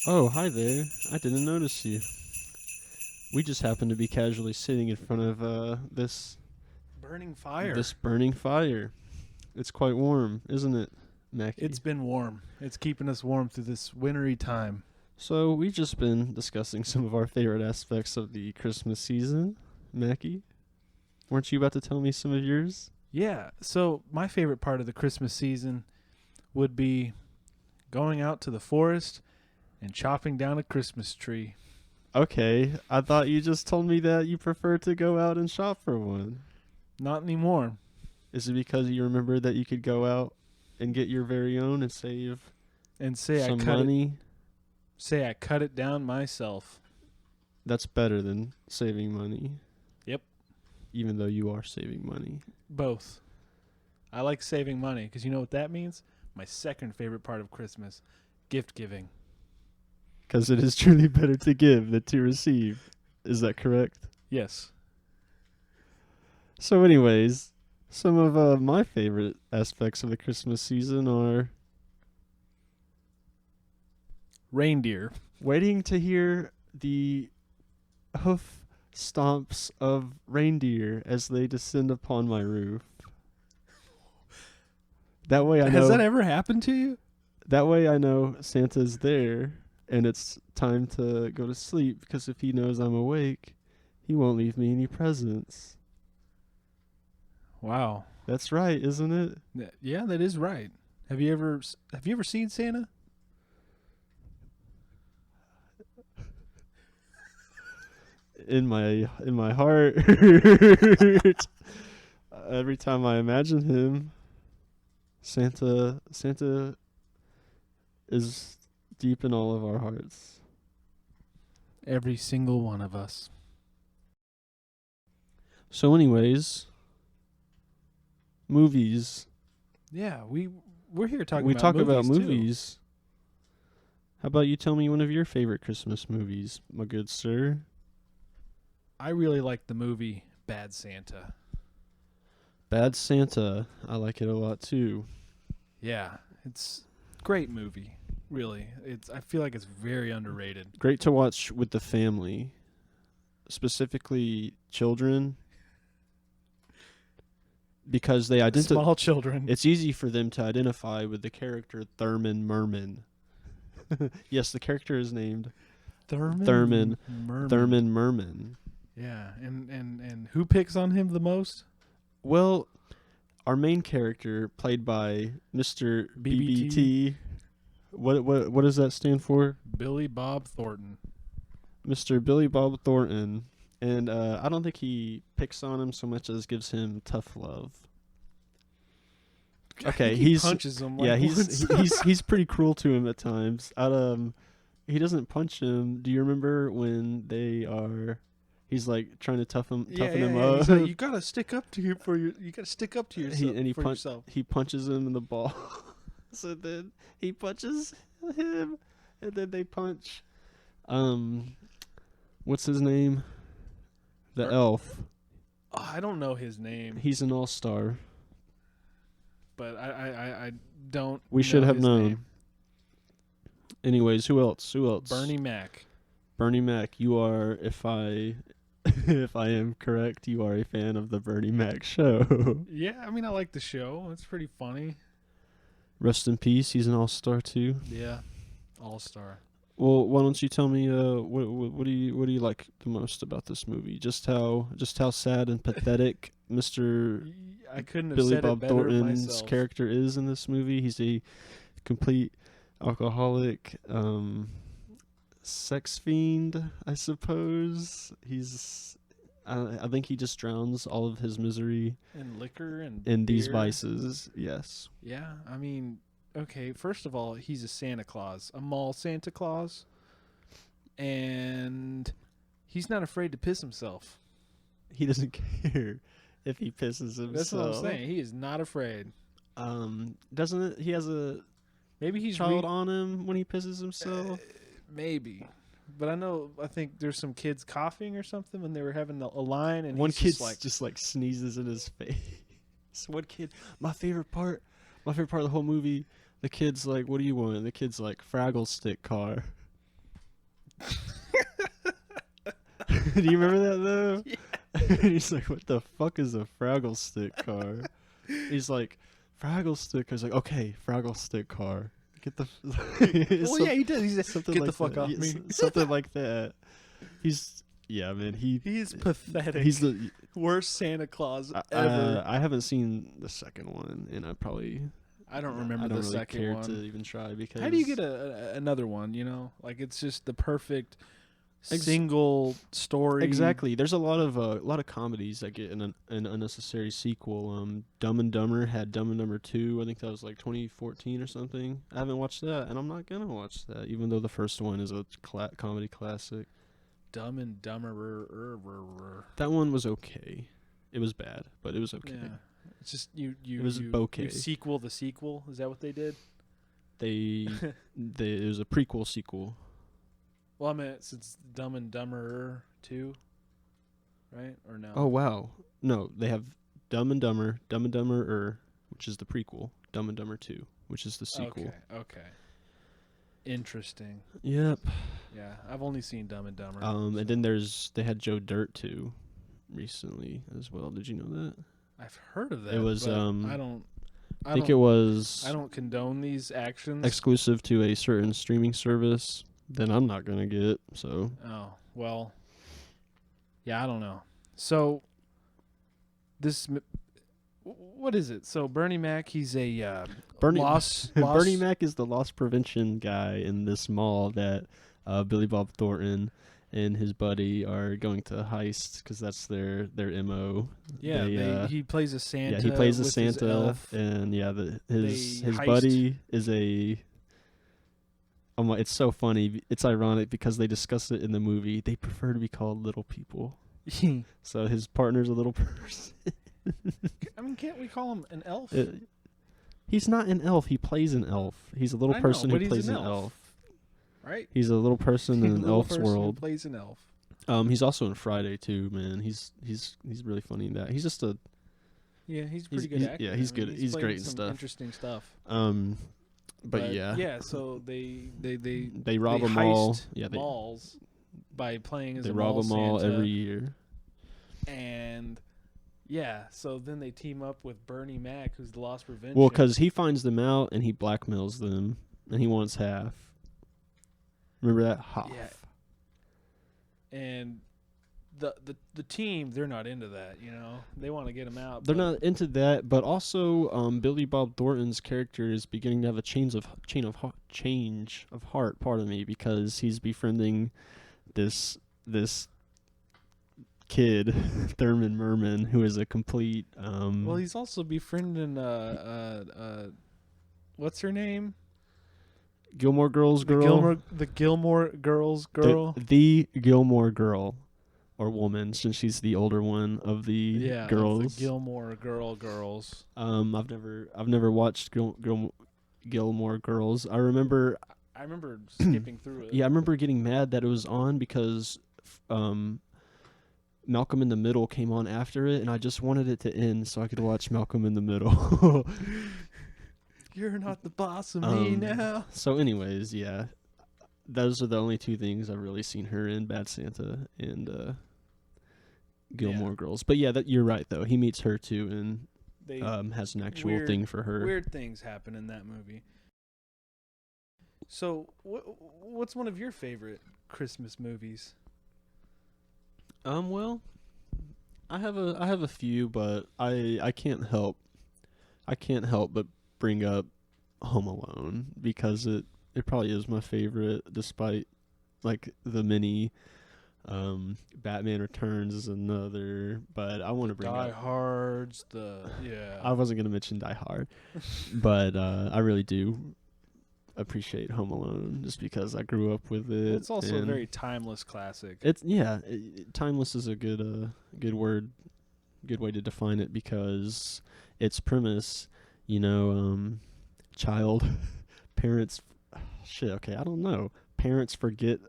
Oh, hi there. I didn't notice you. We just happened to be casually sitting in front of this Burning fire. this burning fire. It's quite warm, isn't it, It's Mackie? been warm. It's keeping us warm through this wintry time. So we've just been discussing some of our favorite aspects of the Christmas season, Mackie. Weren't you about to tell me some of yours? Yeah, so my favorite part of the Christmas season would be going out to the forest and chopping down a Christmas tree. Okay, I thought you just told me that you prefer to go out and shop for one. Not anymore. Is it because you remember that you could go out and get your very own and save And say I some cut it money? say I cut it down myself. That's better than saving money. Yep. Even though you are saving money. Both. I like saving money because you know what that means? My second favorite part of Christmas, gift giving. Because it is truly better to give than to receive. Is that correct? Yes. So, anyways, some of my favorite aspects of the Christmas season are Reindeer. waiting to hear the hoof stomps of reindeer as they descend upon my roof. That way I know. Has that ever happened to you? That way I know Santa's there and it's time to go to sleep because if he knows I'm awake, he won't leave me any presents. Wow. That's right, isn't it? Yeah, that is right. Have you ever seen Santa? In my heart. Every time I imagine him, Santa is deep in all of our hearts. Every single one of us. So anyways, movies. Yeah, we're here talking We about talk movies about too. movies. How about you tell me one of your favorite Christmas movies, my good sir? I really like the movie Bad Santa. Bad Santa. I like it a lot too. Yeah, it's a great movie. Really, I feel like it's very underrated. Great to watch with the family, specifically children, because they identify. Small children. It's easy for them to identify with the character Thurman Merman. Yes, the character is named Thurman Merman. Thurman Merman. Yeah, and who picks on him the most? Well, our main character, played by Mr. BBT. BBT. What does that stand for? Billy Bob Thornton. Mr. Billy Bob Thornton. And I don't think he picks on him so much as gives him tough love. Okay, he punches him. Like he's pretty cruel to him at times. He doesn't punch him. Do you remember when he's like trying to toughen him up? He's like, you gotta stick up to you gotta stick up to yourself. Yourself. He punches him in the ball. So then he punches him, and then they punch. What's his name? The elf. Oh, I don't know his name, He's an all-star. but I don't. We know should have his known. name. Anyways, who else? Bernie Mac. Bernie Mac. You are, if I am correct, you are a fan of the Bernie Mac show. Yeah, I mean I like the show. It's pretty funny. Rest in peace. He's an all-star too. Yeah, all star. Well, why don't you tell me what do you like the most about this movie? Just how sad and pathetic Mr. I couldn't have Billy said Bob it better Thornton's myself. character is in this movie. He's a complete alcoholic, sex fiend, I suppose. I think he just drowns all of his misery And liquor and in these beer. vices. Yes. Yeah, I mean, okay. First of all, he's a Santa Claus, a mall Santa Claus, and he's not afraid to piss himself. He doesn't care if he pisses himself. That's what I'm saying. He is not afraid. Doesn't it? He has a Maybe he's child on him when he pisses Uh, himself. maybe, but I think there's some kids coughing or something when they were having a line, and One he's kid just like, sneezes in his face. One kid, my favorite part of the whole movie. The kid's like, "What do you want?" And the kid's like, "Fraggle stick car." Do you remember that though? Yeah. He's like, "What the fuck is a Fraggle Stick car?" He's like, "Fraggle Stick." I was like, "Okay, Fraggle Stick car. Get the." Well, yeah, he did. He said, something "Get like the fuck that. off Yeah, me." something like that. Man. He is pathetic. He's the worst Santa Claus ever. I haven't seen the second one, and I don't remember I don't the really second care one. to even try because How do you get another one? You know, like it's just the perfect single story. Exactly. There's a lot of comedies that get an unnecessary sequel. Dumb and Dumber had Dumb and Dumber 2. I think that was like 2014 or something. I haven't watched that, and I'm not gonna watch that, even though the first one is a comedy classic. Dumb and Dumber. That one was okay. It was bad, but it was okay. Yeah. It's just you. It was you okay. sequel the sequel. Is that what they did? It was a prequel sequel. Well, I mean, since Dumb and Dumber 2, right? Or no? Oh wow, no, they have Dumb and Dumber, which is the prequel. Dumb and Dumber 2, which is the sequel. Okay. Interesting. Yep. Yeah, I've only seen Dumb and Dumber. And then they had Joe Dirt 2 recently as well. Did you know that? I've heard of that. It was but I think it was I don't condone these actions. exclusive to a certain streaming service. Then I'm not gonna get so. Oh well. Yeah, I don't know. So what is it? So Bernie Mac, he's a Bernie Mac is the loss prevention guy in this mall that Billy Bob Thornton and his buddy are going to heist because that's their MO. Yeah, he plays a Santa. Yeah, he plays a with Santa, his elf. and yeah, his heist. buddy is a. It's so funny. It's ironic because they discuss it in the movie. They prefer to be called little people. So his partner's a little person. I mean, can't we call him an elf? He's not an elf. He plays an elf. He's a little person who plays an elf. Right? He's a little person in an elf's world. Who plays an elf. He's also in Friday too, man. He's really funny in that. He's just a. Yeah, he's pretty good actor. Yeah, he's good. He's great and stuff. Interesting stuff. But yeah. Yeah, so they rob a mall. Yeah, malls by playing as they a rob mall a mall Santa. every year. And yeah, so then they team up with Bernie Mac, who's the loss prevention. Well, because he finds them out and he blackmails them, and he wants half. Remember that? Half. Yeah. And the team, they're not into that, you know. They want to get him out. They're not into that, but also Billy Bob Thornton's character is beginning to have a change of heart. Pardon me, because he's befriending this kid, Thurman Merman, who is a complete. Well, he's also befriending what's her name? Gilmore Girls girl. The Gilmore Girls girl. The Gilmore girl. Or woman, since she's the older one of the girls. The Gilmore girls. I've never watched Gilmore Girls. I remember skipping through it. Yeah, I remember getting mad that it was on because Malcolm in the Middle came on after it, and I just wanted it to end so I could watch Malcolm in the Middle. You're not the boss of me now. So anyways, yeah. Those are the only two things I've really seen her in, Bad Santa and Gilmore Girls. But yeah, you're right though. He meets her too and has an actual thing for her. Weird things happen in that movie. So, what's one of your favorite Christmas movies? Well, I have a few, but I can't help but bring up Home Alone because it probably is my favorite, despite like the many. Batman Returns is another, but I want to bring Die up Hard's I wasn't gonna mention Die Hard, but I really do appreciate Home Alone just because I grew up with it. Well, it's also a very timeless classic. It's timeless is a good word, good way to define it because its premise, parents. Shit. Okay, I don't know. Parents forget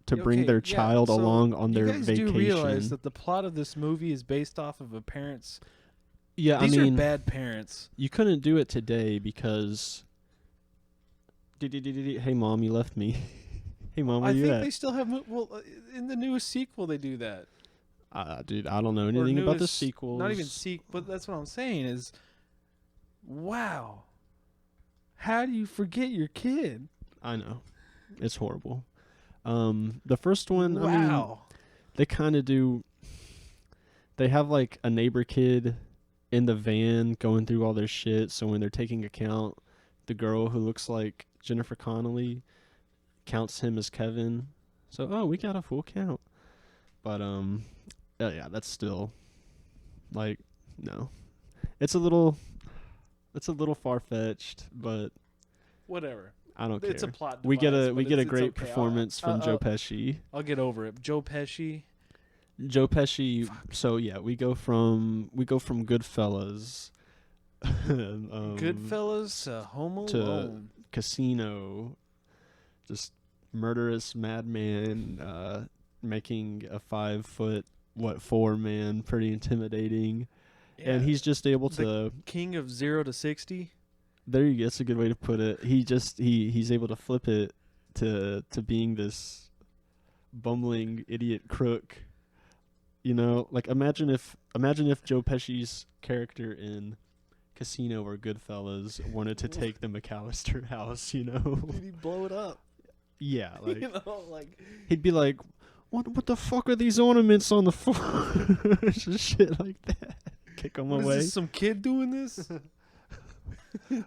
to bring their child along on their vacation. You guys do realize that the plot of this movie is based off of a parent's... Yeah, These are bad parents. You couldn't do it today because... Hey, Mom, you left me. Hey, mom, where I you think at? they still have. In the newest sequel, they do that. Dude, I don't know Or anything about the newest, not even sequels. sequel. But that's what I'm saying is, wow. How do you forget your kid? I know. It's horrible. The first one, I mean, Wow. they kind of do. They have like a neighbor kid in the van going through all their shit. So when they're taking account, the girl who looks like Jennifer Connelly counts him as Kevin. So we got a full count. But yeah, that's still like no. It's a little far fetched, but Whatever. I don't care. It's a plot We get device, a but great it's okay. performance from Joe Pesci. I'll get over it. Joe Pesci. Joe Pesci. Fuck. So yeah, we go from Goodfellas, Goodfellas to Home to Alone. Casino, just murderous madman making a 5 foot 4 man pretty intimidating, and Yeah. he's just able to. The King of 0 to 60. There you go. That's a good way to put it. He's able to flip it to being this bumbling idiot crook. You know, like imagine if Joe Pesci's character in Casino or Goodfellas wanted to take the McAllister house. You know, Did he blow it up? yeah, like You know, like he'd be like, "What the fuck are these ornaments on the floor?" Just shit like that. Kick them what away. is this, some kid doing this?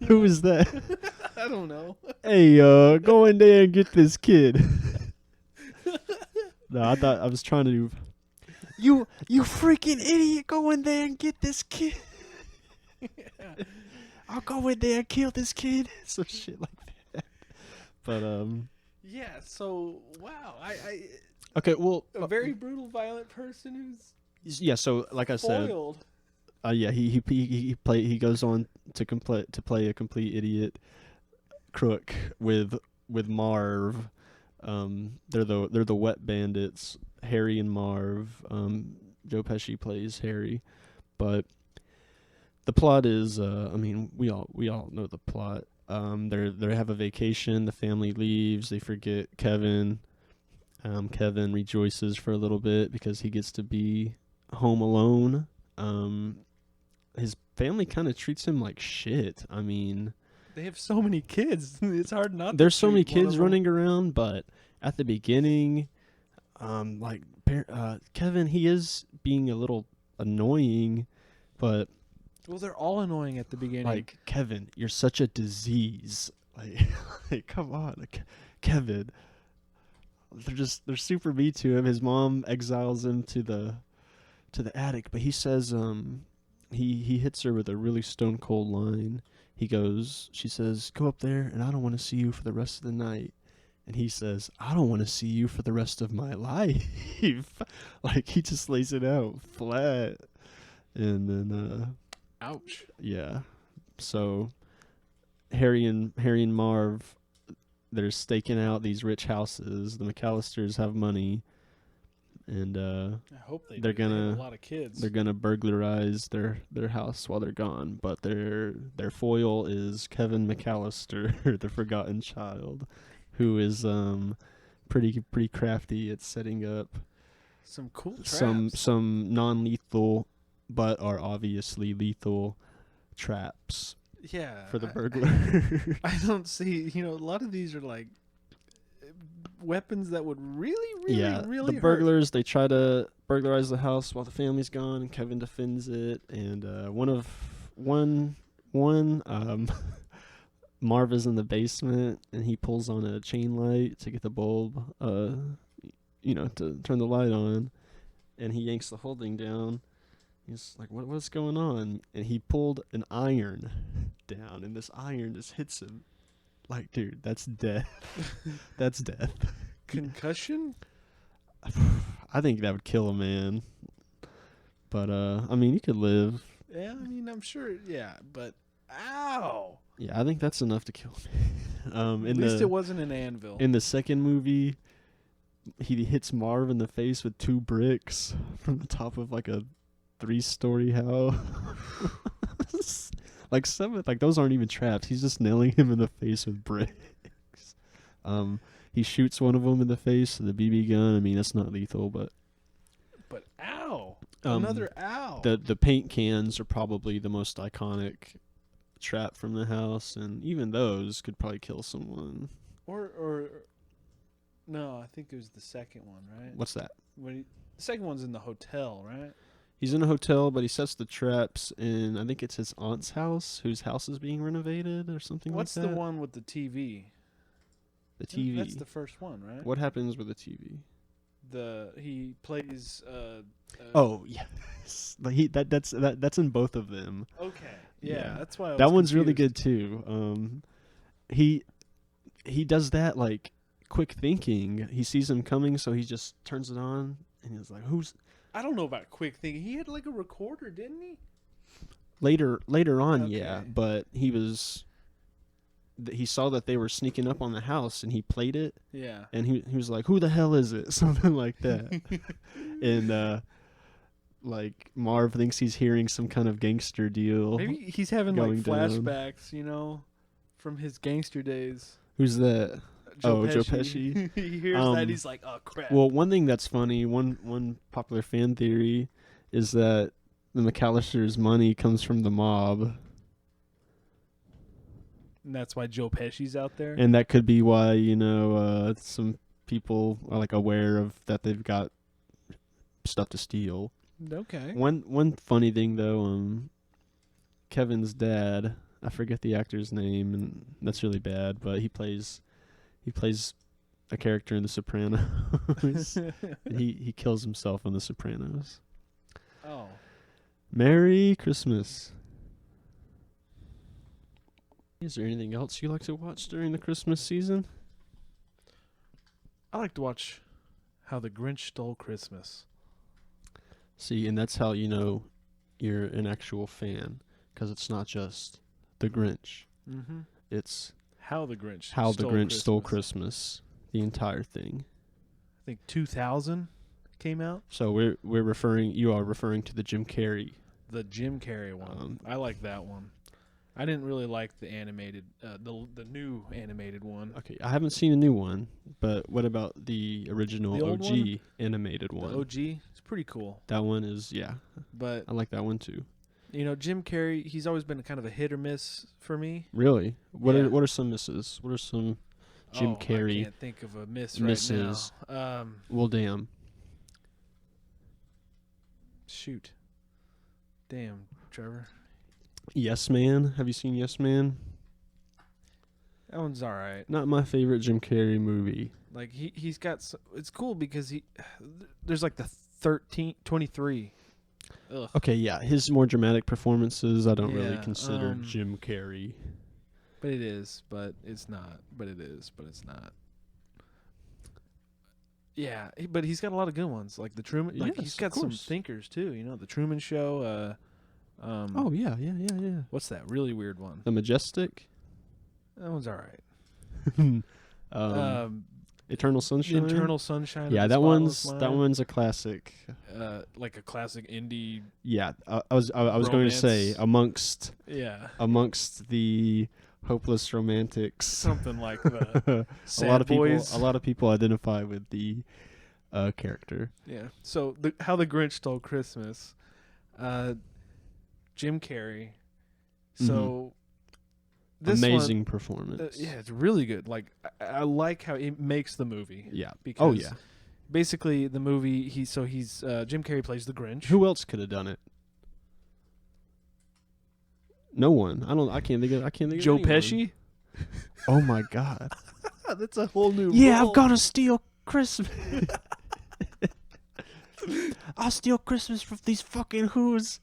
Who is that? I don't know. Hey, go in there and get this kid. No, I thought I was trying to do. You freaking idiot! Go in there and get this kid. I'll go in there and kill this kid. Some shit like that. But Yeah. So wow, I okay, well, a very brutal, violent person who's yeah. So like I said, foiled. yeah, he goes on to play a complete idiot crook with Marv. They're the wet bandits, Harry and Marv. Joe Pesci plays Harry, but the plot is I mean we all know the plot. They have a vacation. The family leaves. They forget Kevin. Kevin rejoices for a little bit because he gets to be home alone. His family kind of treats him like shit. I mean, They have so many kids. It's hard not. there's to so many treat one kids of them- running around, but at the beginning, Kevin, he is being a little annoying, but Well, they're all annoying at the beginning. like Kevin, you're such a disease. Like, like come on, like, Kevin. They're super mean to him. His mom exiles him to the attic, but he says he hits her with a really stone cold line. She says, "Go up there, and I don't want to see you for the rest of the night." And he says, "I don't want to see you for the rest of my life." Like he just lays it out flat, and then ouch. yeah. So Harry and Marv, they're staking out these rich houses. The McAllisters have money, and I hope they they're do. They have gonna- a lot of kids. they're gonna burglarize their house while they're gone. But their foil is Kevin McAllister, the forgotten child, who is pretty crafty at setting up Some cool traps. some non-lethal but are obviously lethal traps Yeah. for the burglar. I don't see. A lot of these are like weapons that would really, Yeah, really the hurt. burglars, they try to burglarize the house while the family's gone, and Kevin defends it. And Marv is in the basement, and he pulls on a chain light to get the bulb, to turn the light on, and he yanks the whole thing down. He's like, what's going on? And he pulled an iron down, and this iron just hits him. Like, dude, that's death. That's death. Concussion? I think that would kill a man. But I mean, you could live. Yeah, I'm sure. Yeah, but ow! Yeah, I think that's enough to kill me. At least it wasn't an anvil. In the second movie, he hits Marv in the face with 2 bricks from the top of like a 3-story house. Like those aren't even traps. He's just nailing him in the face with bricks. he shoots one of them in the face with a BB gun. I mean, that's not lethal, but ow, Um, another ow. the paint cans are probably the most iconic trap from the house, and even those could probably kill someone. Or no, I think it was the second one, right? What's that? The second one's in the hotel, right? He's in a hotel, but he sets the traps in, I think it's his aunt's house, whose house is being renovated or something What's like the that. one with the TV? The TV. That's the first one, right? What happens with the TV? He plays. Oh yes, that's in both of them. Okay. Yeah, that's why. That one's really good too. He does that like quick thinking. He sees him coming, so he just turns it on, and he's like, "Who's?" I don't know about quick thinking. He had like a recorder, didn't he? Later on, Okay. yeah, but he saw that they were sneaking up on the house, and he played it, Yeah. and he was like, "Who the hell is it?" Something like that, and like Marv thinks he's hearing some kind of gangster deal. Maybe he's having like going down. flashbacks, from his gangster days. Who's that? Joe Joe Pesci. He hears that, he's like, "Oh crap!" Well, one thing that's funny, one popular fan theory, is that the McAllister's money comes from the mob, and that's why Joe Pesci's out there. and that could be why some people are like aware of that they've got stuff to steal. Okay. One funny thing though, Kevin's dad, I forget the actor's name, and that's really bad, but he plays a character in The Sopranos. he kills himself in The Sopranos. Oh. Merry Christmas. Is there anything else you like to watch during the Christmas season? I like to watch How the Grinch Stole Christmas. See, and that's how you know you're an actual fan, because it's not just The Grinch. Mm-hmm. It's How the Grinch Stole Christmas, the entire thing. I think 2000 came out. So you are referring to the Jim Carrey. The Jim Carrey one. I like that one. I didn't really like the animated, the new animated one. Okay, I haven't seen a new one, but what about the original The old OG one? animated one? The OG, it's pretty cool. That one is, yeah. But I like that one too. Jim Carrey, he's always been kind of a hit or miss for me. Really? What Yeah. are some misses? What are some Jim Carrey I can't think of a miss misses? right now. Well, damn. Shoot. Damn, Trevor. Yes Man. Have you seen Yes Man? That one's all right. Not my favorite Jim Carrey movie. Like he's got it's cool because there's like the 23. Ugh. Okay, yeah, his more dramatic performances I don't really Yeah, consider Jim Carrey. But it is, but it's not. But it is, but it's not. Yeah, but he's got a lot of good ones, like the Truman. Like Yes, he's got of some course. thinkers too. The Truman Show. Oh yeah. What's that really weird one? The Majestic. That one's all right. Eternal Sunshine. Eternal Sunshine. Yeah, of the that Spotless one's a classic. Mind. Like a classic indie. Yeah, I was going to say Romance. amongst the hopeless romantics. Something like that. a lot of Boys. people. A lot of people identify with the character. Yeah. So How the Grinch Stole Christmas. Jim Carrey. So this Amazing one, performance. yeah, it's really good. Like I like how it makes the movie. Yeah. Because Oh yeah. basically the movie he's Jim Carrey plays the Grinch. Who else could have done it? No one. I can't think of Joe anyone. Pesci? Oh my god. That's a whole new Yeah, role. I've got to steal Christmas. I'll steal Christmas from these fucking Who's.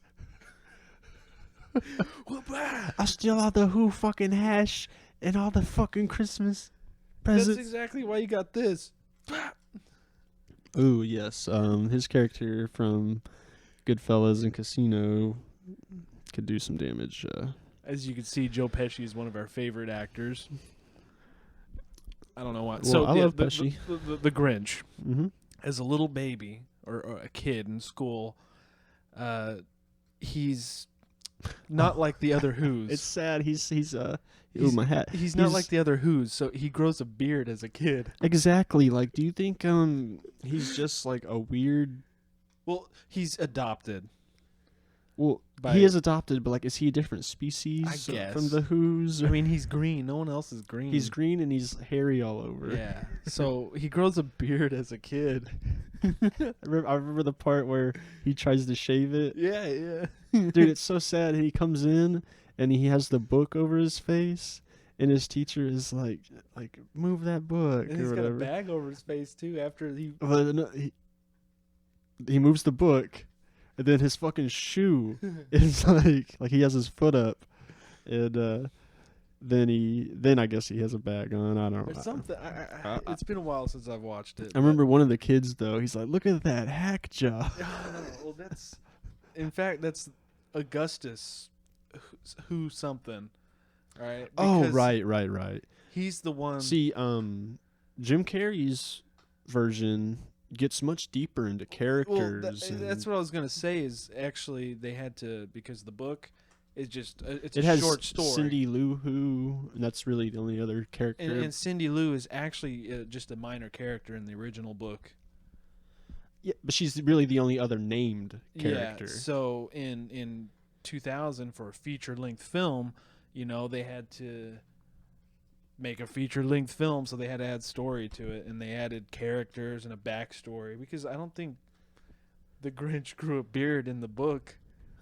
I'll steal all the Who fucking hash and all the fucking Christmas That's presents. exactly why you got this. Ooh, yes. His character from Goodfellas and Casino could do some damage. As you can see, Joe Pesci is one of our favorite actors. I don't know why. Well, I love the, Pesci. The Grinch, Mm-hmm. as a little baby or a kid in school, he's not like the other Who's. It's sad. Ooh, He's- my hat. He's not like the other Who's, so he grows a beard as a kid. Exactly. Like, do you think he's just like a weird? Well, he's adopted. Well, By- he is adopted, but like, is he a different species I guess. from the Who's? I mean, he's green. No one else is green. He's green and he's hairy all over. Yeah. So he grows a beard as a kid. I remember the part where he tries to shave it. Yeah, yeah. Dude, it's so sad. He comes in and he has the book over his face, and his teacher is like move that book And or he's got a whatever. bag over his face too. After he. But no, he moves the book, and then his fucking shoe is like he has his foot up, and then I guess he has a bag on. I don't Or know. something. It's been a while since I've watched it. I remember one of the kids though. He's like, "Look at that hack job." No. Well, in fact, that's Augustus, who something. All right. Oh, Because right. He's the one. See, Jim Carrey's version gets much deeper into well, characters. that's what I was gonna say. Is actually they had to, because the book is just it's it a has short story. Cindy Lou Who, and that's really the only other character. And Cindy Lou is actually just a minor character in the original book. Yeah, but she's really the only other named character. Yeah. So in 2000 for a feature length film, they had to make a feature length film, so they had to add story to it, and they added characters and a backstory, because I don't think the Grinch grew a beard in the book.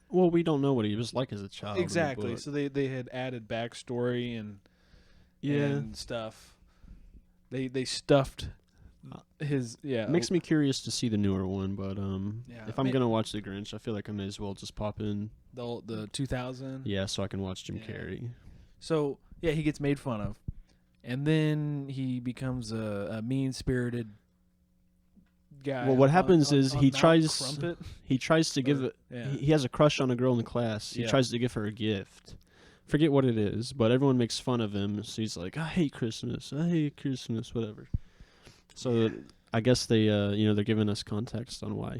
Well, we don't know what he was like as a child. in the Exactly. book. So they had added backstory and stuff. They stuffed his It makes me curious to see the newer one, but Yeah, if I'm gonna watch The Grinch, I feel like I may as well just pop in. the 2000. Yeah, so I can watch Jim Yeah. Carrey. So yeah, he gets made fun of, and then he becomes a mean-spirited guy. Well, what happens is he Mount tries- Crumpet. He tries to give Or- it. yeah. He has a crush on a girl in the class. He Yeah. tries to give her a gift. Forget what it is, but everyone makes fun of him. So he's like, "I hate Christmas. I hate Christmas. Whatever." So I guess they're giving us context on why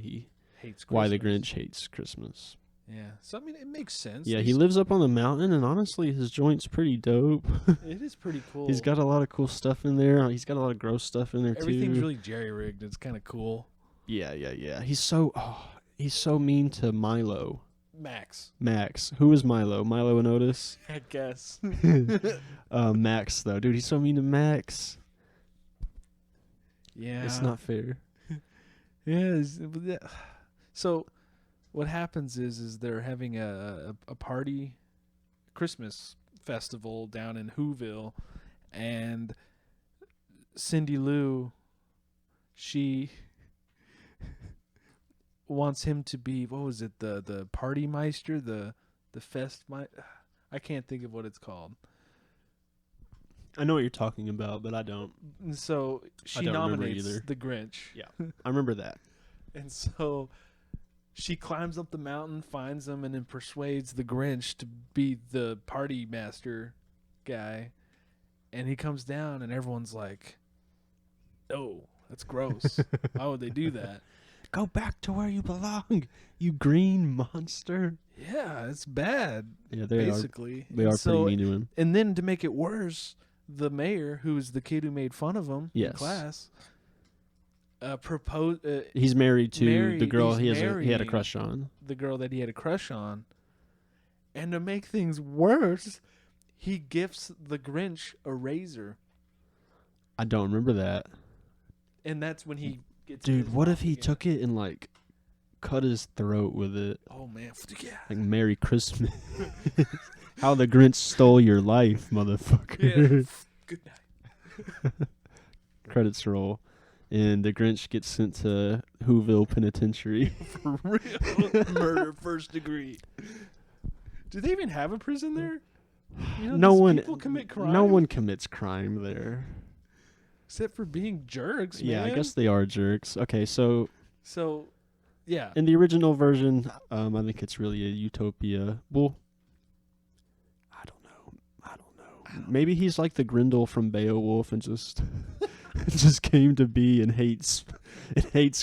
Hates why the Christmas. Grinch hates Christmas. Yeah. So I mean, it makes sense. Yeah, he lives up on the mountain, and honestly, his joint's pretty dope. It is pretty cool. He's got a lot of cool stuff in there. He's got a lot of gross stuff in there everything's too. really jerry-rigged. It's kind of cool. Yeah. He's so mean to Milo. Max. Who is Milo? Milo and Otis? I guess. Max, though. Dude, he's so mean to Max. Yeah. It's not fair. Yeah. So what happens is they're having a party, Christmas festival down in Whoville, and Cindy Lou, she wants him to be, what was it, the party meister, the fest I can't think of what it's called. I know what you're talking about, but I don't. And so she don't remember nominates either. the Grinch. Yeah, I remember that. And so she climbs up the mountain, finds him, and then persuades the Grinch to be the party master guy. And he comes down, and everyone's like, "Oh, that's gross. Why would they do that?" Go back to where you belong, you green monster. Yeah, it's bad. Yeah, they basically. They are So- pretty mean to him. And then to make it worse, the mayor, who's the kid who made fun of him in Yes. class, proposed He's married to the girl he's he had a marrying crush on. the girl that he had a crush on. And to make things worse, he gifts the Grinch a razor. I don't remember that. And that's when he gets Dude, his what mouth if he again. took it and like cut his throat with it? Oh man, yeah. Like Merry Christmas. How the Grinch stole your life, motherfucker. Yeah. Good night. Credits roll. And the Grinch gets sent to Whoville Penitentiary. For real. Murder first degree. Do they even have a prison there? People commit crime. No one commits crime there. Except for being jerks, Yeah, man. I guess they are jerks. Okay, so So, yeah. in the original version, I think it's really a utopia. Well, I don't know. Maybe he's like the Grendel from Beowulf and just just came to be and hates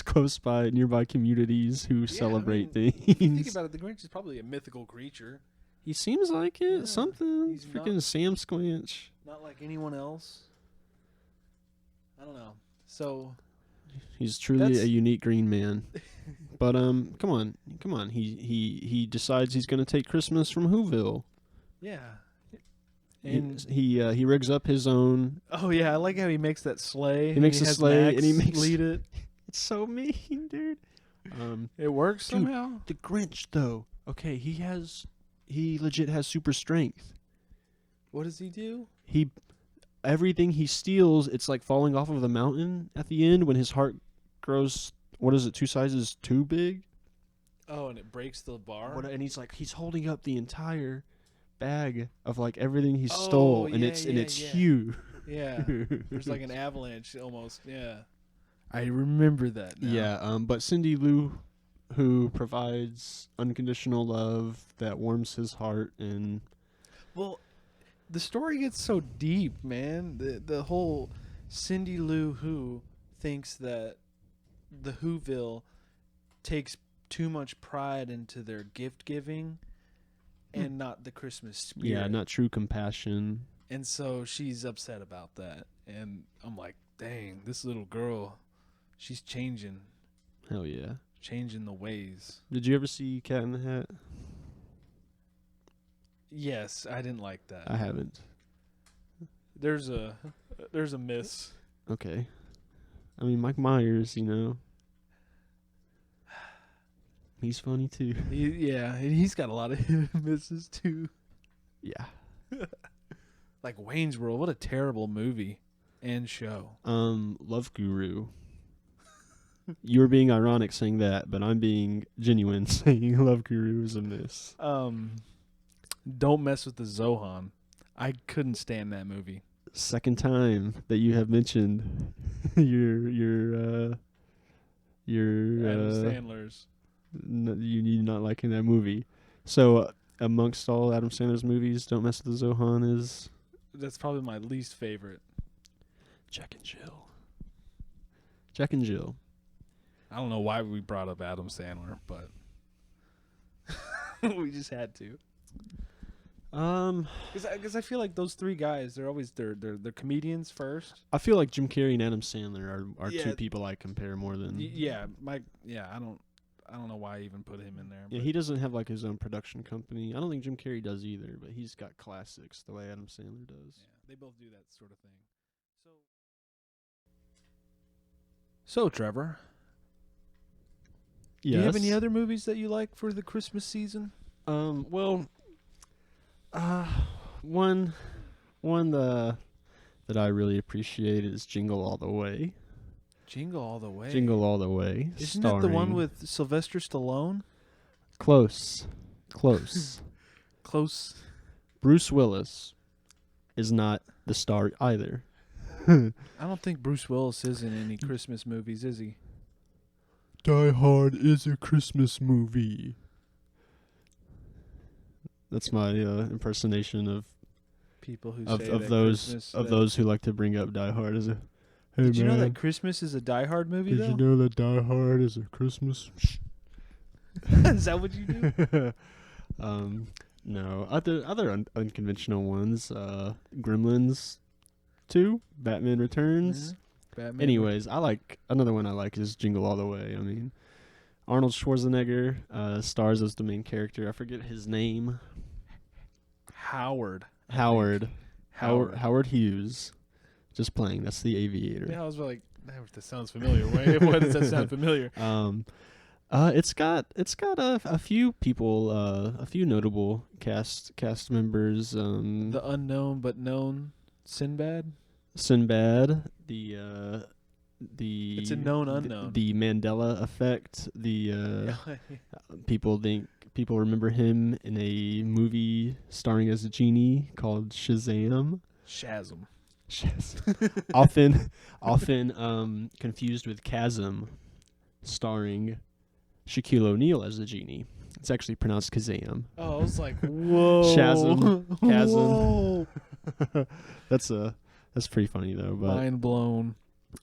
close by nearby communities who celebrate If you think things. about it, the Grinch is probably a mythical creature. He seems like it. Yeah, Something. he's Freaking not- Sam Squinch. Not like anyone else. I don't know. So He's truly That's- a unique green man. But come on. He decides he's gonna take Christmas from Whoville. yeah. He And he rigs up his own. oh yeah, I like how he makes that sleigh. He makes a has sleigh Max and he makes- lead it. It's so mean, dude. It works Dude. somehow. The Grinch though. Okay, he legit has super strength. What does he do? Everything he steals, it's like falling off of the mountain at the end when his heart grows. What is it? 2 sizes too big. Oh, and it breaks the bar. And he's holding up the entire bag of like everything he Oh, stole, and yeah, it's yeah, it's yeah. huge. Yeah. There's like an avalanche almost. Yeah. I remember that now. Yeah. But Cindy Lou, who provides unconditional love that warms his heart, and Well, the story gets so deep, man. The whole Cindy Lou Who thinks that the Whoville takes too much pride into their gift giving and not the Christmas spirit. yeah, not true compassion. And so she's upset about that. And I'm like, dang, this little girl, she's changing Hell yeah. the ways. Did you ever see Cat in the Hat? Yes, I didn't like that. I haven't. There's a miss. Okay. I mean, Mike Myers, he's funny too. Yeah, and he's got a lot of misses too. Yeah. Like Wayne's World, what a terrible movie and show. Love Guru. You were being ironic saying that, but I'm being genuine saying Love Guru is a miss. Don't Mess with the Zohan. I couldn't stand that movie. Second time that you have mentioned your Adam Sandler's. you not liking that movie. So amongst all Adam Sandler's movies, Don't Mess with the Zohan is That's probably my least favorite. Jack and Jill. Jack and Jill. I don't know why we brought up Adam Sandler, but we just had to. Because I feel like those three guys, they're always they're comedians first. I feel like Jim Carrey and Adam Sandler are Yeah. two people I compare more than. I don't know why I even put him in there. Yeah, but he doesn't have like his own production company. I don't think Jim Carrey does either, but he's got classics the way Adam Sandler does. yeah, they both do that sort of thing. So Trevor, Yes. do you have any other movies that you like for the Christmas season? Well, one that I really appreciate is Jingle All the Way. Jingle All the Way. Jingle All the Way. Isn't that the one starring- with Sylvester Stallone? Close? Close. Bruce Willis is not the star either. I don't think Bruce Willis is in any Christmas movies, is he? Die Hard is a Christmas movie. That's my impersonation of People who of, say of that those Christmas, of that- those who like to bring up Die Hard as a. Hey Did you know man, that Christmas is a Die Hard movie, Did though? you know that Die Hard is a Christmas? Is that what you do? No. Other unconventional ones. Gremlins 2, Batman Returns. Batman. Anyways, another one I like is Jingle All the Way. I mean, Arnold Schwarzenegger stars as the main character. I forget his name. Howard. Howard Hughes. Just playing. That's the aviator. Yeah, I was like, that sounds familiar. Why does that sound familiar? It's got a few people, a few notable cast members. The unknown but known Sinbad. Sinbad, the It's a known unknown. the Mandela effect. People remember him in a movie starring as a genie called Shazam. Shazam. often confused with Chasm, starring Shaquille O'Neal as the genie. It's actually pronounced Kazam. Oh, I was like, whoa. Shazam. Chasm. Whoa. That's pretty funny though. But Mind blown.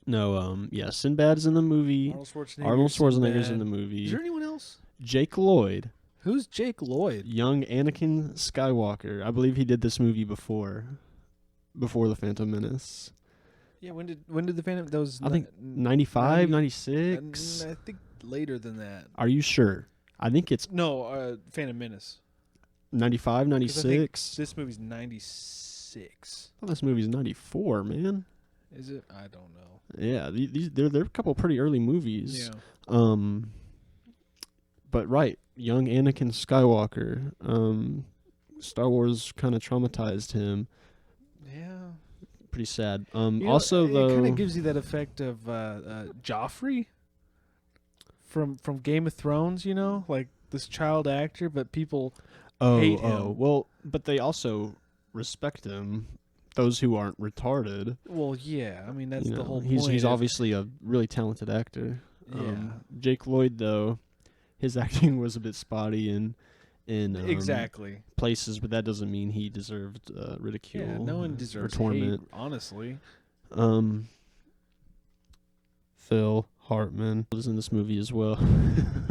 no, Sinbad's in the movie. Arnold Schwarzenegger's in the Sinbad. movie. Is there anyone else? Jake Lloyd, Who's Jake Lloyd? Young Anakin Skywalker. I believe he did this movie before the Phantom Menace. Yeah, when did the Phantom? That was I think 95, 96. I think later than that. Are you sure? I think it's No, Phantom Menace. 95, 'Cause I think 96. this movie's 96. I thought this movie's 94, man. Is it? I don't know. Yeah, they're a couple pretty early movies. Yeah. But right, young Anakin Skywalker. Star Wars kind of traumatized him. Yeah. Pretty sad. You Also, know, though, it kind of gives you that effect of Joffrey from Game of Thrones. You know, like this child actor, but people hate him. Well, but they also respect him. Those who aren't retarded. Well, yeah. I mean, that's the whole He's point. he's obviously a really talented actor. Yeah. Jake Lloyd, though, his acting was a bit spotty in exactly places, but that doesn't mean he deserved ridicule. Yeah, no one deserves or torment. hate, honestly. Phil Hartman was in this movie as well.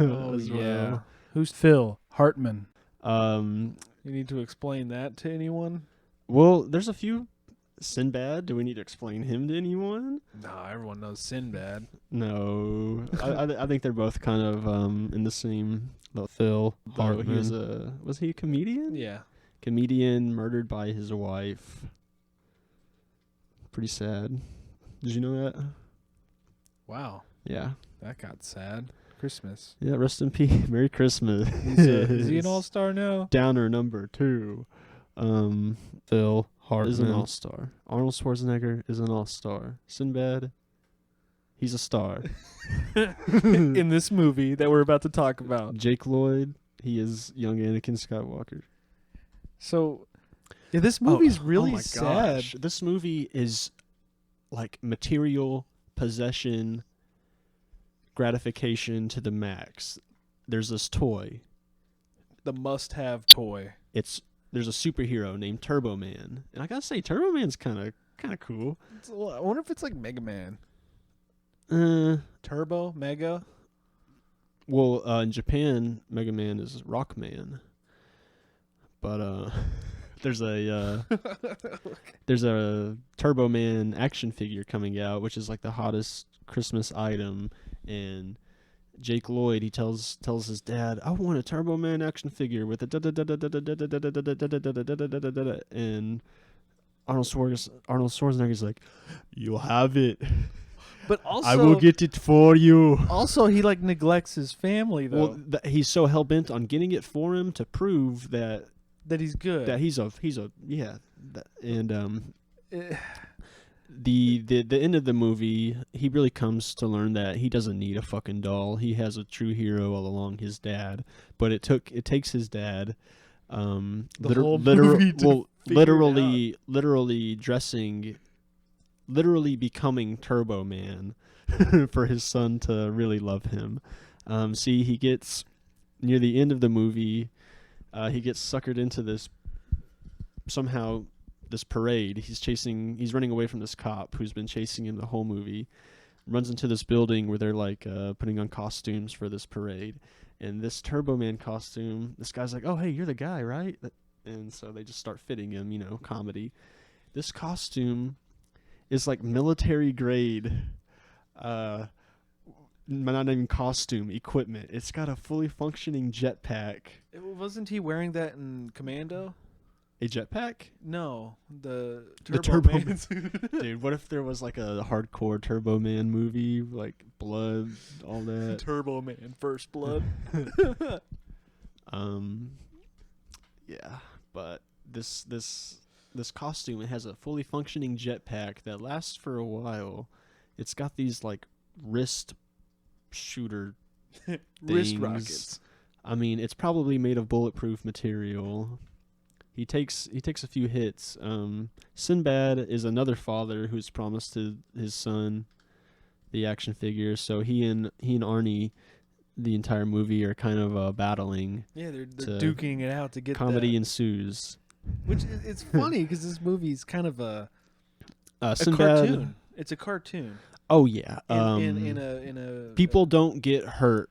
Yeah. Who's Phil Hartman? You need to explain that to anyone? Well, there's a few. Sinbad. Do we need to explain him to anyone? Nah, everyone knows Sinbad. No, I think they're both kind of in the same. Phil Hartman. Was he a comedian? Yeah. Comedian murdered by his wife. Pretty sad. Did you know that? Wow. Yeah. That got sad. Christmas. Yeah, rest in peace. Merry Christmas. Is he an all-star now? Downer number 2. Phil Hartman is an all-star. Arnold Schwarzenegger is an all-star. Sinbad, he's a star. In this movie that we're about to talk about. Jake Lloyd, he is young Anakin Skywalker. So, yeah, this movie's really my sad. Gosh. This movie is like material possession gratification to the max. There's this toy. The must-have toy. There's a superhero named Turbo Man, and I gotta say, Turbo Man's kind of cool. I wonder if it's like Mega Man. Turbo, Mega. Well, in Japan, Mega Man is Rock Man, but there's a Turbo Man action figure coming out, which is like the hottest Christmas item, and Jake Lloyd, he tells his dad, I want a Turbo Man action figure with a and Arnold Schwarzenegger's like, you'll have it. But also, I will get it for you. Also, he like neglects his family though. Well, he's so hell bent on getting it for him to prove that he's good. That he's a yeah. The end of the movie, he really comes to learn that he doesn't need a fucking doll. He has a true hero all along, his dad. But it takes his dad, literally becoming Turbo Man for his son to really love him. See, he gets near the end of the movie, he gets suckered into this parade. He's running away from this cop who's been chasing him the whole movie. Runs into this building where they're like putting on costumes for this parade. And this Turbo Man costume, this guy's like, oh, hey, you're the guy, right? And so they just start fitting him, comedy. This costume is like military grade, not even costume, equipment. It's got a fully functioning jetpack. Wasn't he wearing that in Commando? A jetpack? No, the Turbo Man. Dude, what if there was like a hardcore Turbo Man movie, like blood, all that? Turbo Man, First Blood. Yeah, but this costume, it has a fully functioning jetpack that lasts for a while. It's got these like wrist shooter wrist rockets. I mean, it's probably made of bulletproof material. He takes a few hits. Sinbad is another father who's promised to his son the action figure. So he and Arnie, the entire movie, are kind of battling. Yeah, they're duking it out to get comedy ensues. Which it's funny because this movie's kind of a Sinbad, cartoon. It's a cartoon. Oh yeah. In a people don't get hurt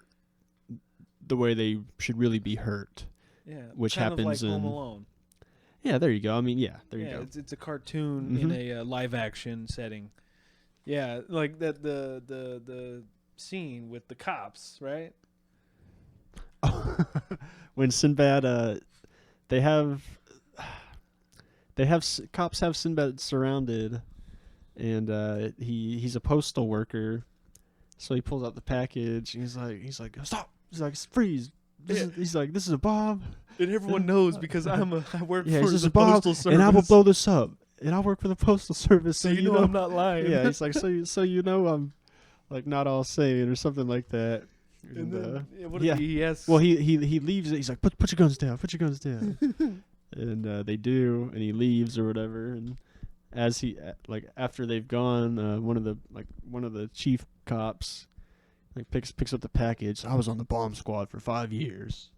the way they should really be hurt. Yeah, which kind happens of like Home in- Alone. Yeah, there you go. I mean, there you Yeah, go. it's a cartoon in Mhm. a live action setting. Yeah, like that the scene with the cops, right? When Sinbad, they have cops have Sinbad surrounded, and he's a postal worker, so he pulls out the package. And he's like stop. He's like freeze. He's like, this is a bomb. And everyone knows because I work Yeah, for this is the a bomb, postal service. and I will blow this up. And I work for the postal service, so you know I'm not lying. Yeah, he's like, so you know I'm like not all sane or something like that. And then, what yeah. if he has? Well, he leaves it. He's like, put your guns down. Put your guns down. And they do, and he leaves or whatever. And as he like after they've gone, one of the chief cops like picks up the package. I was on the bomb squad for 5 years.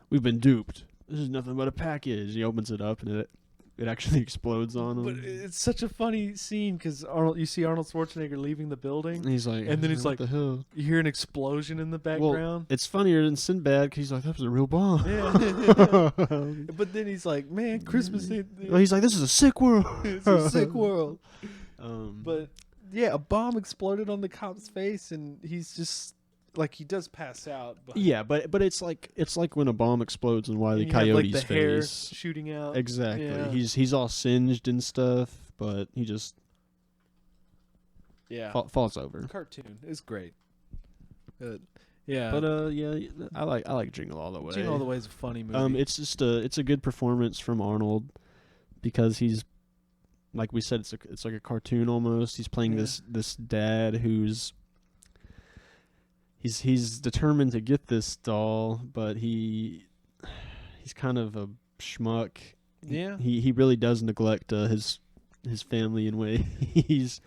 We've been duped. This is nothing but a package. He opens it up, and it actually explodes on him. But it's such a funny scene because you see Arnold Schwarzenegger leaving the building, And he's like, and then he's what like, the hell? you hear an explosion in the background. It's funnier than Sinbad because he's like, that was a real bomb. Yeah. But then he's like, man, Christmas. Well, he's like, this is a sick world. It's a sick world. But But yeah, a bomb exploded on the cop's face, and he's just like he does pass out. But yeah, but it's like when a bomb explodes in Wile E. and you have, Coyote's like, the hair face. shooting out. Exactly. Yeah. He's all singed and stuff, but he just Yeah, falls over. cartoon is great. Yeah, But yeah, I like Jingle All the Way. Jingle All the Way is a funny movie. It's a good performance from Arnold because he's like we said, it's like a cartoon almost. He's playing Yeah. this dad who's he's determined to get this doll, but he's kind of a schmuck. Yeah. He really does neglect his family in ways.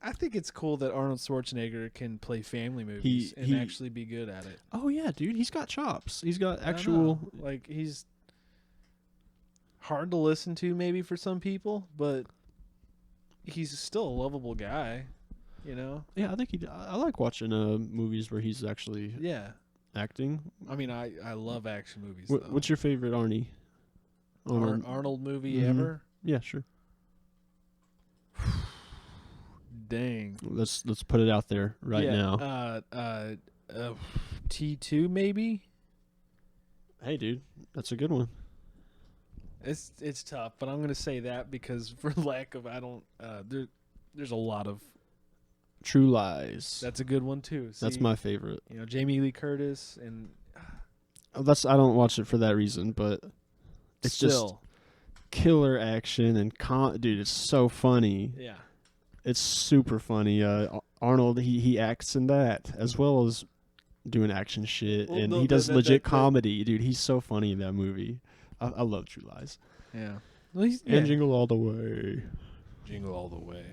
I think it's cool that Arnold Schwarzenegger can play family movies and he- actually be good at it. Oh yeah, dude, he's got chops. He's got I don't actual. know. Like he's hard to listen to maybe for some people, but he's still a lovable guy, you know? Yeah, I think I like watching movies where he's actually Yeah. acting. I mean, I love action movies. What's your favorite Arnie? Arnold movie Mhm. ever? Yeah, sure. Dang. Let's put it out there right now. T2 maybe? Hey, dude, that's a good one. It's tough, but I'm gonna say that because for lack of there's a lot of True Lies. that's a good one too. That's See, my favorite. Jamie Lee Curtis and I don't watch it for that reason, but it's still just killer action and dude, it's so funny. yeah. It's super funny. Arnold, he acts in that as well as doing action shit, Well, and no, he does the- legit the- comedy, dude. He's so funny in that movie. I love True Lies. Yeah. Well, And Jingle All the Way. Jingle All the Way.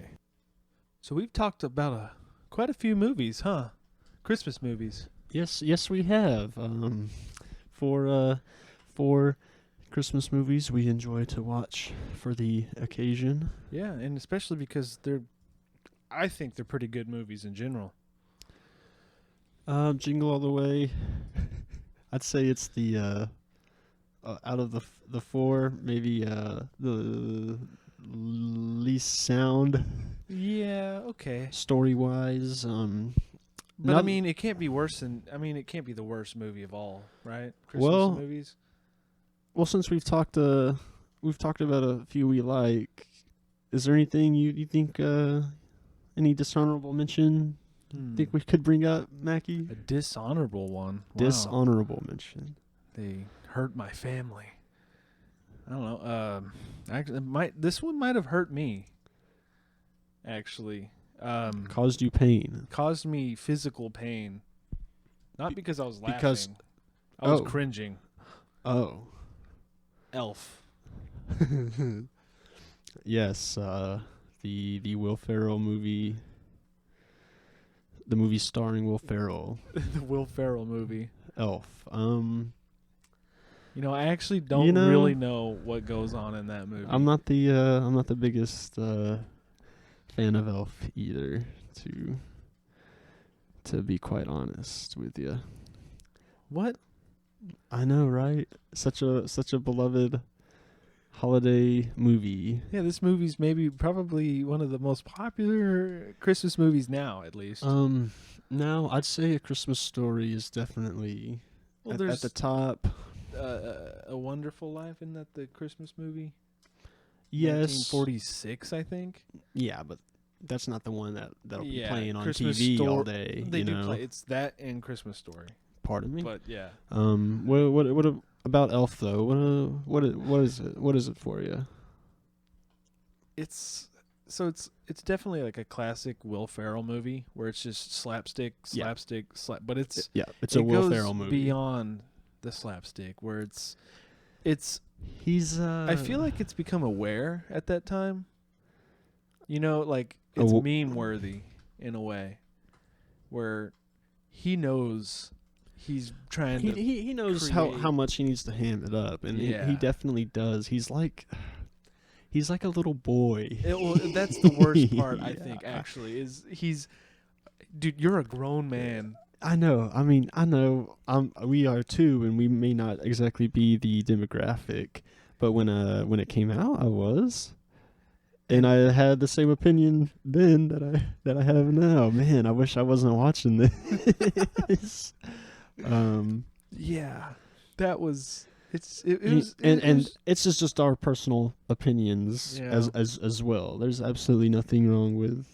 So we've talked about quite a few movies, huh? Christmas movies. Yes, we have. For Christmas movies we enjoy to watch for the occasion. Yeah, and especially because I think they're pretty good movies in general. Jingle All the Way. I'd say it's the out of the four, maybe the least sound Yeah, okay. story wise. But I mean, it can't be worse than. I mean, it can't be the worst movie of all, right? Christmas Well, movies. well, since we've talked about a few we like, is there anything you think any dishonorable mention? Think we could bring up, Mackie? A dishonorable one. Wow. Dishonorable mention. They hurt my family. I don't know. Actually, this one might have hurt me. Actually, Caused you pain. caused me physical pain. Not because I was laughing. Because- I was oh. cringing. Oh. Elf. Yes, the Will Ferrell movie. The movie starring Will Ferrell, The Will Ferrell movie. Elf. I actually don't really know what goes on in that movie. I'm not the biggest fan of Elf either. to be quite honest with you. What? I know, right? Such a beloved holiday movie. Yeah, this movie's probably one of the most popular Christmas movies now, at least. Now I'd say A Christmas Story is definitely Well, at there's the top. A Wonderful Life, isn't that the Christmas movie? Yes. 1946, I think. Yeah, but that's not the one that'll be Yeah, playing on Christmas TV all day. They you do know? play. It's that and Christmas Story. Pardon me. But yeah, What about Elf though? What is it? What is it for you? it's definitely like a classic Will Ferrell movie where it's just slapstick, Yeah. but it's It's it a Will goes Ferrell movie. beyond the slapstick where it's He's I feel like it's become aware at that time. You know, like Oh, it's well- meme worthy in a way where he knows he's trying to he knows create- how much he needs to ham it up, and Yeah. he definitely does. He's like a little boy. That's the worst part, I Yeah. think, actually, is dude, you're a grown man. I know. I mean, I know. We are too, and we may not exactly be the demographic, but when it came out, I was, and I had the same opinion then that I have now. Man, I wish I wasn't watching this. Yeah. That was it And was it's just our personal opinions Yeah. as well. There's absolutely nothing wrong with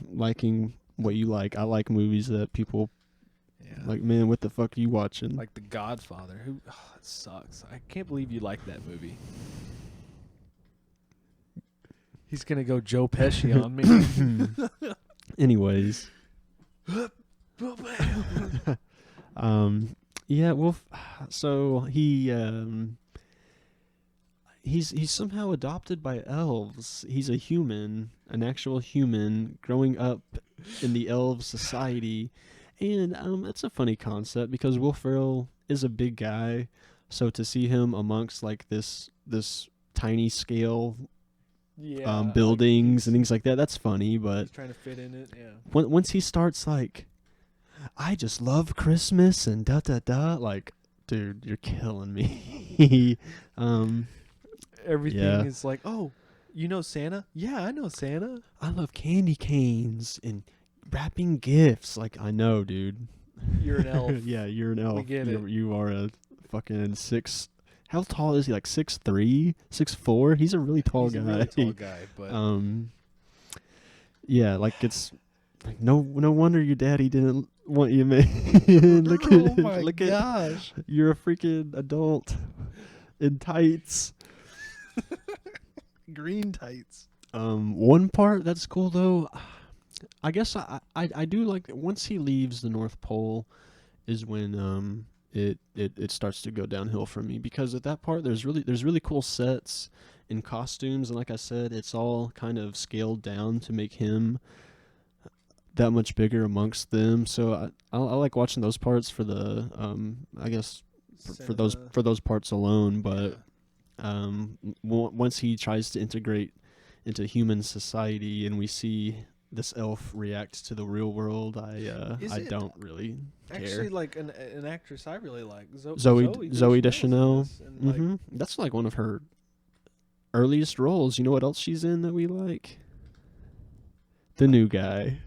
liking what you like. I like movies that people yeah. like. Man, what the fuck are you watching? Like The Godfather. It sucks. I can't believe you like that movie. He's gonna go Joe Pesci on me. Anyways, yeah. Well, so he's somehow adopted by elves. He's a human, an actual human, growing up in the elf society, and it's a funny concept because Will Ferrell is a big guy, so to see him amongst like this tiny scale Yeah. buildings and things like that, that's funny. But He's trying to fit in it, yeah. once he starts like, I just love Christmas and da da da, like, dude, you're killing me. Everything Yeah. is like, oh, you know Santa? Yeah, I know Santa. I love candy canes and wrapping gifts. Like, I know, dude. You're an elf. Yeah, you're an elf. get it. You are a fucking six. How tall is he? Like 6'3", 6'4"? He's a really tall He's guy. a really tall guy, but Yeah, like it's like no wonder your daddy didn't want you, man. look oh at my look at gosh. you're a freaking adult in tights. Green tights. One part that's cool though, I guess I do like once he leaves the North Pole is when it starts to go downhill for me, because at that part there's really cool sets and costumes, and like I said, it's all kind of scaled down to make him that much bigger amongst them. So I like watching those parts for the I guess for those parts alone, but once he tries to integrate into human society and we see this elf react to the real world, I don't really care. Actually, like an actress I really like, Zoe Deschanel. And like, That's like one of her earliest roles. You know what else she's in that we like? The New Guy.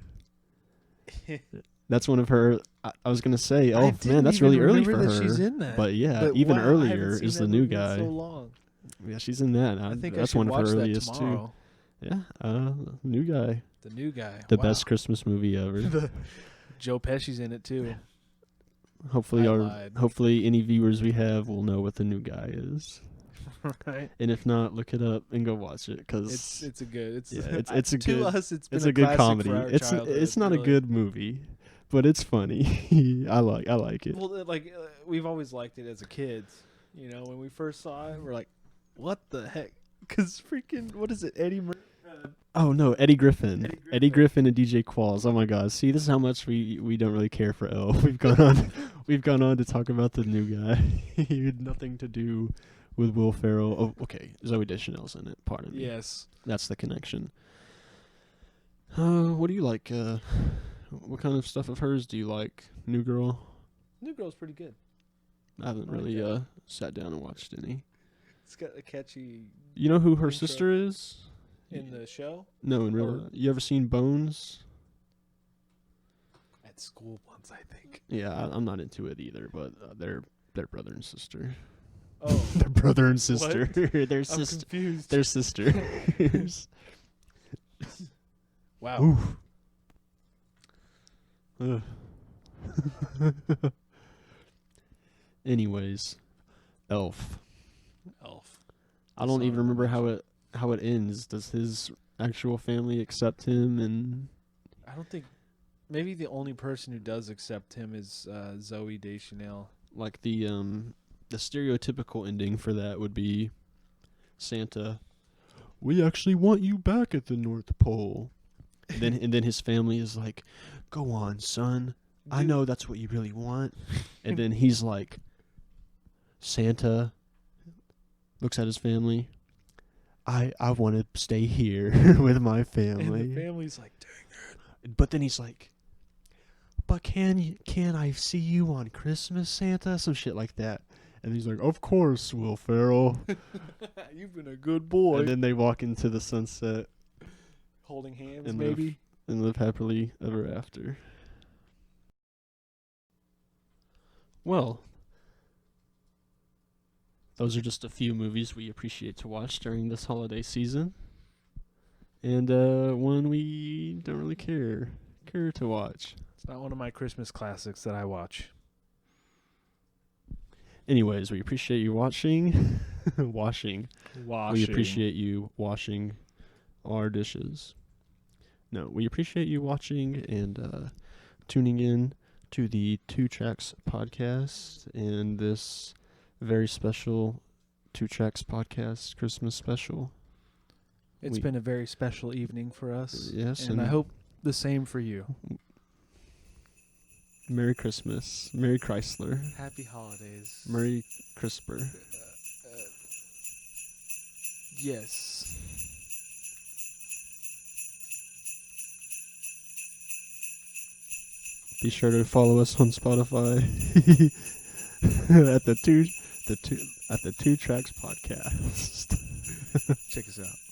That's one of her. I was gonna say, I oh didn't man, that's even really early for remember her. that she's in that. But yeah, But even wow, I haven't earlier seen is that The New movie in Guy. so long. Yeah, she's in that. I think that's I should one of watch her that earliest too. tomorrow. Yeah, New Guy, The New Guy. the Wow. best Christmas movie ever. Joe Pesci's in it too. Hopefully, I lied. hopefully any viewers we have will know what The New Guy is. Right. And if not, look it up and go watch it, because It's a good. it's a to good us. It's been it's a a good classic comedy. For our It's childhood, not really. a good movie, but it's funny. I like it. Well, we've always liked it as a kids. You know, when we first saw it, we're like, "What the heck?" Because freaking, what is it, Eddie Murphy? Oh no, Eddie Griffin and DJ Qualls. Oh my God! See, this is how much we don't really care for Elf. We've gone on to talk about The New Guy. He had nothing to do with Will Ferrell. Oh, okay, Zoe Deschanel's in it. Pardon me. Yes. That's the connection. What do you like? What kind of stuff of hers do you like? New Girl? New Girl's pretty good. I haven't I like really that. sat down and watched any. It's got a catchy You know who her Intro. sister is? in the show. No, in real Or- life. You ever seen Bones? At school once, I think. Yeah, I'm not into it either, but they're brother and sister. Oh, They're brother and sister. they're I'm sister. confused. They're sisters. Wow. Oof. Ugh. Anyways, Elf. Elf. I don't even Honorable remember how it ends. Does his actual family accept him? And I don't think. Maybe the only person who does accept him is Zoe Deschanel. like the stereotypical ending for that would be Santa, we actually want you back at the North Pole. And then his family is like, go on, son. I Dude, know that's what you really want. And then he's like, Santa looks at his family. I want to stay here with my And family. the family's like, dang. But then he's like, but can I see you on Christmas, Santa? Some shit like that. And he's like, of course, Will Ferrell. You've been a good boy. And then they walk into the sunset Holding hands, and maybe. and live happily ever after. Well, those are just a few movies we appreciate to watch during this holiday season. And one we don't really care to watch. It's not one of my Christmas classics that I watch. Anyways, we appreciate you watching. Washing. Washing. We appreciate you washing our dishes. No, we appreciate you watching and tuning in to the Two Tracks podcast and this very special Two Tracks podcast Christmas special. It's been a very special evening for us. Yes, And I hope the same for you. Merry Christmas. Merry Chrysler. Happy holidays. Merry CRISPR. Yes. Be sure to follow us on Spotify at the Two Tracks podcast. Check us out.